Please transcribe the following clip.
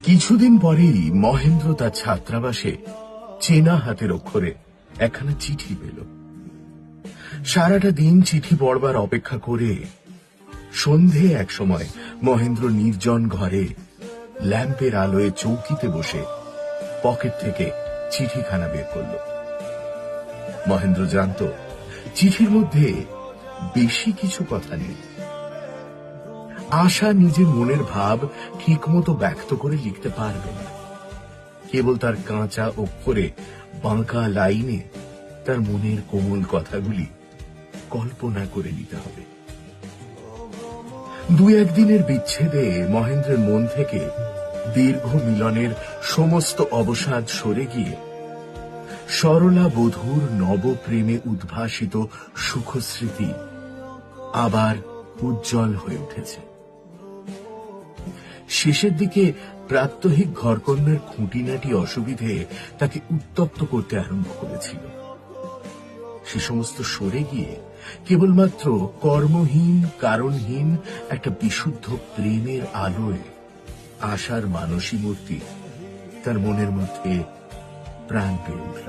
কিছুদিন পরেই মহেন্দ্র তার ছাত্রাবাসে চেনা হাতের অক্ষরে একখানা চিঠি পেল। সারাটা দিন চিঠি পড়বার অপেক্ষা করে সন্ধে এক সময় মহেন্দ্র নির্জন ঘরে ল্যাম্পের আলোয় চৌকিতে বসে পকেট থেকে চিঠিখানা বের করল। মহেন্দ্র জানত চিঠির মধ্যে বেশি কিছু কথা নেই। আশা নিজের মনের ভাব ঠিক মতো ব্যক্ত করে লিখতে পারবে না। কেবল তার কাঁচা অক্ষরে বাঁকা লাইনে তার মনের কোমল কথাগুলি কল্পনা করে নিতে হবে। দু একদিনের বিচ্ছেদে মহেন্দ্রের মন থেকে দীর্ঘ মিলনের সমস্ত অবসাদ সরে গিয়ে সরলা বধূর নবপ্রেমে উদ্ভাসিত সুখস্মৃতি আবার উজ্জ্বল হয়ে উঠেছে। শেষের দিকে প্রাত্যহিক ঘরকন্যার খুঁটিনাটি অসুবিধে তাকে উত্তপ্ত করতে আরম্ভ করেছিল। সে সমস্ত সরে গিয়ে কেবলমাত্র কর্মহীন কারণহীন একটা বিশুদ্ধ প্রেমের আলোয় আশার মানসী মূর্তি তার মনের মধ্যে প্রাণ পেয়ে উঠল।